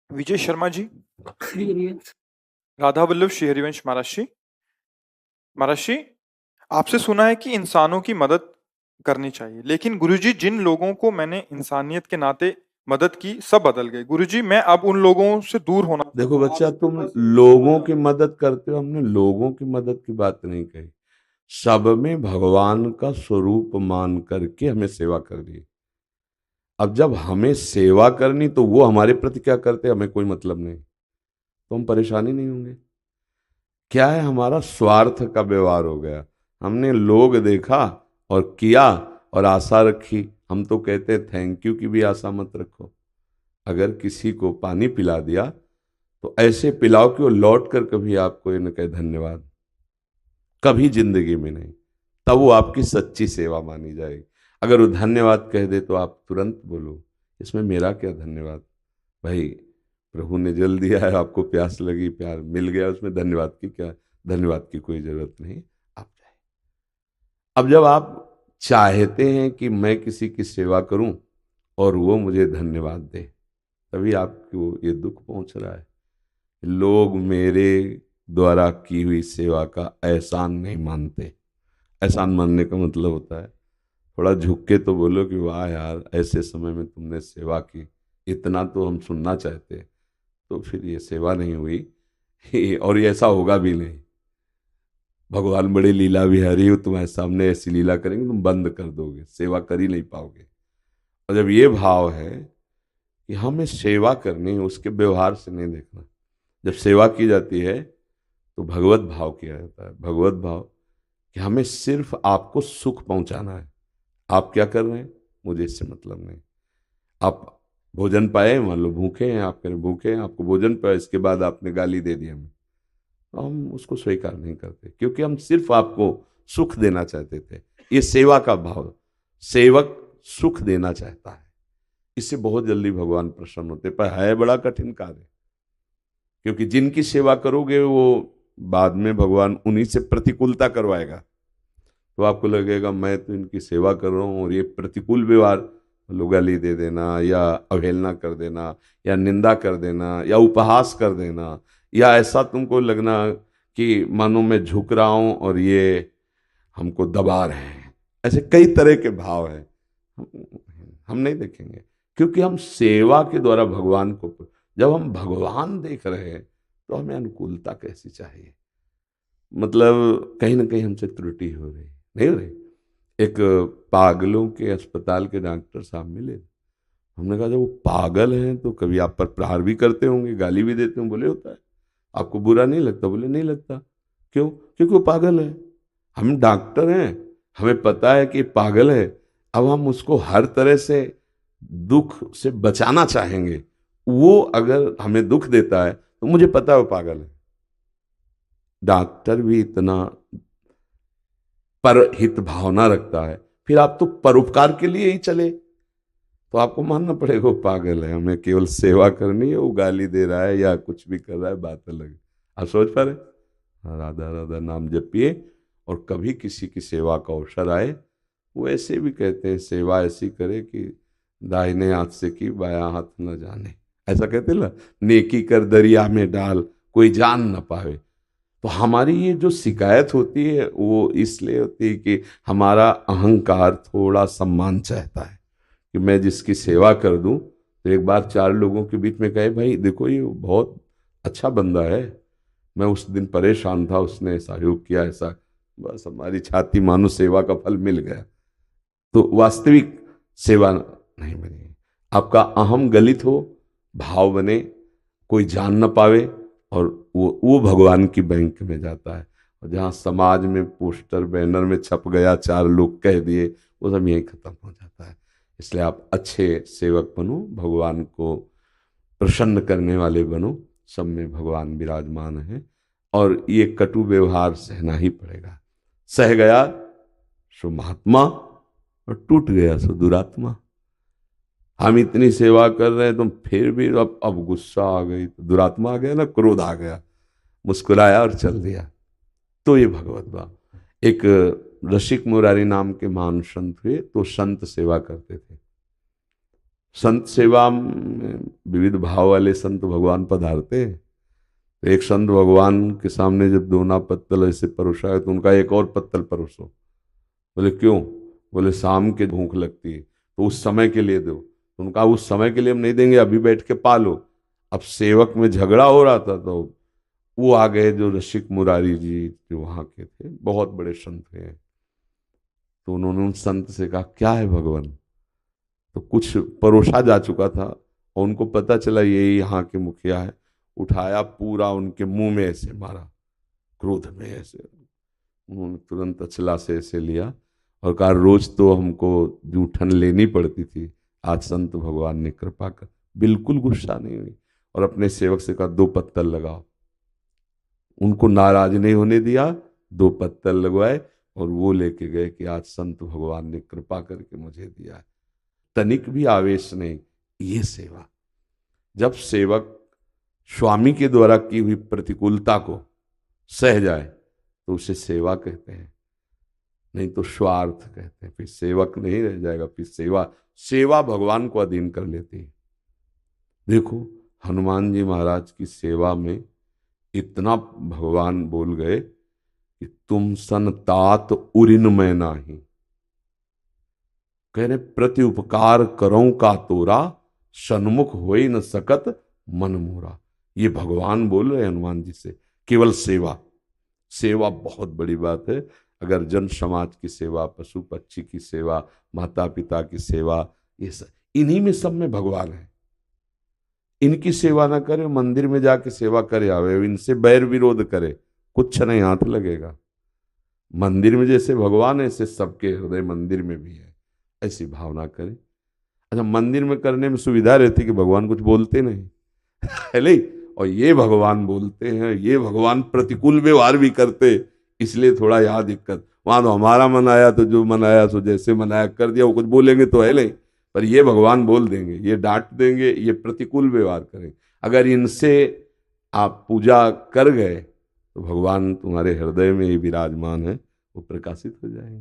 विजय शर्मा जी, श्री राधा वल्लभ श्री हरिवंश महाराज जी। महाराज जी, आपसे सुना है कि इंसानों की मदद करनी चाहिए, लेकिन गुरुजी जिन लोगों को मैंने इंसानियत के नाते मदद की सब बदल गए। गुरुजी मैं अब उन लोगों से दूर होना चाहता देखो हूं। बच्चा, आप तुम कृपा से लोगों की मदद करते हो। हमने लोगों की मदद की बात नहीं कही। सब में भगवान का स्वरूप मान करके हमें सेवा करनी है। अब जब हमें सेवा करनी तो वो हमारे प्रति क्या करते हमें कोई मतलब नहीं, तो हम परेशानी नहीं होंगे। क्या है, हमारा स्वार्थ का व्यवहार हो गया। हमने लोग देखा और किया और आशा रखी। हम तो कहते हैं थैंक यू की भी आशा मत रखो। अगर किसी को पानी पिला दिया तो ऐसे पिलाओ कि वो लौट कर कभी आपको ये न कहे धन्यवाद, कभी जिंदगी में नहीं। तब वो आपकी सच्ची सेवा मानी जाएगी। अगर वो धन्यवाद कह दे तो आप तुरंत बोलो इसमें मेरा क्या धन्यवाद, भाई प्रभु ने जल दिया है, आपको प्यास लगी, प्यार मिल गया, उसमें धन्यवाद की क्या, धन्यवाद की कोई जरूरत नहीं। आप जाए। अब जब आप चाहते हैं कि मैं किसी की सेवा करूं और वो मुझे धन्यवाद दे, तभी आपको ये दुख पहुंच रहा है। लोग मेरे द्वारा की हुई सेवा का एहसान नहीं मानते। एहसान मानने का मतलब होता है थोड़ा झुक के तो बोलो कि वाह यार, ऐसे समय में तुमने सेवा की, इतना तो हम सुनना चाहते। तो फिर ये सेवा नहीं हुई और ये ऐसा होगा भी नहीं। भगवान बड़े लीला विहारी हो, तुम्हारे सामने ऐसी लीला करेंगे तुम बंद कर दोगे, सेवा कर ही नहीं पाओगे। और जब ये भाव है कि हमें सेवा करनी है, उसके व्यवहार से नहीं देखना। जब सेवा की जाती है तो भगवत भाव किया जाता है। भगवत भाव कि हमें सिर्फ आपको सुख पहुंचाना है। आप क्या कर रहे हैं मुझे इससे मतलब नहीं। आप भोजन पाए, मान लो भूखे हैं, आप करें भूखे हैं, आपको भोजन पाए, इसके बाद आपने गाली दे दी हमें, तो हम उसको स्वीकार नहीं करते, क्योंकि हम सिर्फ आपको सुख देना चाहते थे। ये सेवा का भाव, सेवक सुख देना चाहता है, इससे बहुत जल्दी भगवान प्रसन्न होते। पर है बड़ा कठिन कार्य, क्योंकि जिनकी सेवा करोगे वो बाद में भगवान उन्हीं से प्रतिकूलता करवाएगा। तो आपको लगेगा मैं तो इनकी सेवा कर रहा हूँ और ये प्रतिकूल व्यवहार, लोग गाली दे देना या अवहेलना कर देना या निंदा कर देना या उपहास कर देना, या ऐसा तुमको लगना कि मानो मैं झुक रहा हूँ और ये हमको दबा रहे हैं। ऐसे कई तरह के भाव हैं, हम नहीं देखेंगे, क्योंकि हम सेवा के द्वारा भगवान को, जब हम भगवान देख रहे हैं तो हमें अनुकूलता कैसी चाहिए। मतलब कहीं ना कहीं हमसे त्रुटि हो रही, नहीं हो रही। एक पागलों के अस्पताल के डॉक्टर साहब मिले। हमने कहा जब वो पागल हैं तो कभी आप पर प्रहार भी करते होंगे, गाली भी देते होंगे। बोले होता है। आपको बुरा नहीं लगता? बोले नहीं लगता। क्यों? क्योंकि वो पागल है। हम डॉक्टर हैं, हमें पता है कि पागल है। अब हम उसको हर तरह से दुख से बचाना चाहेंगे। वो अगर हमें दुख देता है तो मुझे पता है वो पागल है। डॉक्टर भी इतना परहित भावना रखता है, फिर आप तो परोपकार के लिए ही चले, तो आपको मानना पड़ेगा वो पागल है। हमें केवल सेवा करनी है, वो गाली दे रहा है या कुछ भी कर रहा है, बात अलग है। आप सोच पा रहे? हाँ, राधा राधा नाम जपिए और कभी किसी की सेवा का अवसर आए, वो ऐसे भी कहते हैं सेवा ऐसी करे कि दाहिने हाथ से की बायां हाथ न जाने, ऐसा कहते ना, नेकी कर दरिया में डाल कोई जान न पावे। तो हमारी ये जो शिकायत होती है वो इसलिए होती है कि हमारा अहंकार थोड़ा सम्मान चाहता है कि मैं जिसकी सेवा कर दूं तो एक बार चार लोगों के बीच में कहे भाई देखो ये बहुत अच्छा बंदा है, मैं उस दिन परेशान था, उसने सहयोग किया, ऐसा। बस हमारी छाती मानो सेवा का फल मिल गया। तो वास्तविक सेवा नहीं बनी। आपका अहम गलित हो, भाव बने, कोई जान न पावे, और वो भगवान की बैंक में जाता है। और जहाँ समाज में पोस्टर बैनर में छप गया, चार लोग कह दिए, वो सब यहीं खत्म हो जाता है। इसलिए आप अच्छे सेवक बनो, भगवान को प्रसन्न करने वाले बनो। सब में भगवान विराजमान है और ये कटु व्यवहार सहना ही पड़ेगा। सह गया सो महात्मा और टूट गया सो दुरात्मा। हम इतनी सेवा कर रहे हैं तो फिर भी अब गुस्सा आ गई तो दुरात्मा आ गया ना, क्रोध आ गया, मुस्कुराया और चल दिया। तो ये भगवत भाव। एक रसिक मुरारी नाम के महान संत हुए, तो संत सेवा करते थे। संत सेवा में विविध भाव वाले संत भगवान पधारते हैं। तो एक संत भगवान के सामने जब दोना पत्तल ऐसे परोसा है तो उनका एक और पत्तल परोसो। बोले क्यों? बोले शाम के भूख लगती है तो उस समय के लिए दो। तो उनका उस समय के लिए हम नहीं देंगे, अभी बैठ के पालो। अब सेवक में झगड़ा हो रहा था तो वो आ गए, जो रसिक मुरारी जी जो वहाँ के थे, बहुत बड़े संत हैं। तो उन्होंने उन संत से कहा क्या है भगवान? तो कुछ परोसा जा चुका था और उनको पता चला ये यहाँ के मुखिया है। उठाया, पूरा उनके मुंह में ऐसे मारा, क्रोध में ऐसे। उन्होंने तुरंत अचला से ऐसे लिया और कहा रोज तो हमको जूठन लेनी पड़ती थी, आज संत भगवान ने कृपा कर। बिल्कुल गुस्सा नहीं हुई और अपने सेवक से कहा 2 पत्तल लगाओ। उनको नाराज नहीं होने दिया, 2 पत्तल लगवाए और वो लेके गए कि आज संत भगवान ने कृपा करके मुझे दिया है। तनिक भी आवेश नहीं, ये सेवा। जब सेवक स्वामी के द्वारा की हुई प्रतिकूलता को सह जाए तो उसे सेवा कहते हैं, नहीं तो स्वार्थ कहते हैं। फिर सेवक नहीं रह जाएगा, फिर सेवा भगवान को अधीन कर लेती है। देखो हनुमान जी महाराज की सेवा में इतना भगवान बोल गए कि तुम सन तात उरिन में नाही, कह रहे प्रति उपकार करो का तोरा, सन्मुख हो ही न सकत मन मोरा। ये भगवान बोल रहे हनुमान जी से। केवल सेवा, सेवा बहुत बड़ी बात है। अगर जन समाज की सेवा, पशु पक्षी की सेवा, माता पिता की सेवा, ये सब इन्हीं में सब में भगवान है। इनकी सेवा ना करे, मंदिर में जाके सेवा करे आवे, इनसे बैर विरोध करे, कुछ नहीं हाथ लगेगा। मंदिर में जैसे भगवान है ऐसे सबके हृदय मंदिर में भी है, ऐसी भावना करें। अच्छा, मंदिर में करने में सुविधा रहती कि भगवान कुछ बोलते नहीं है नहीं, और ये भगवान बोलते हैं, ये भगवान प्रतिकूल व्यवहार भी करते, इसलिए थोड़ा यहाँ दिक्कत। वहां तो हमारा मन आया तो जो मन आया सो जैसे मन आया कर दिया, वो कुछ बोलेंगे तो है नहीं, पर ये भगवान बोल देंगे, ये डांट देंगे, ये प्रतिकूल व्यवहार करेंगे। अगर इनसे आप पूजा कर गए तो भगवान तुम्हारे हृदय में ही विराजमान है, वो प्रकाशित हो जाएंगे।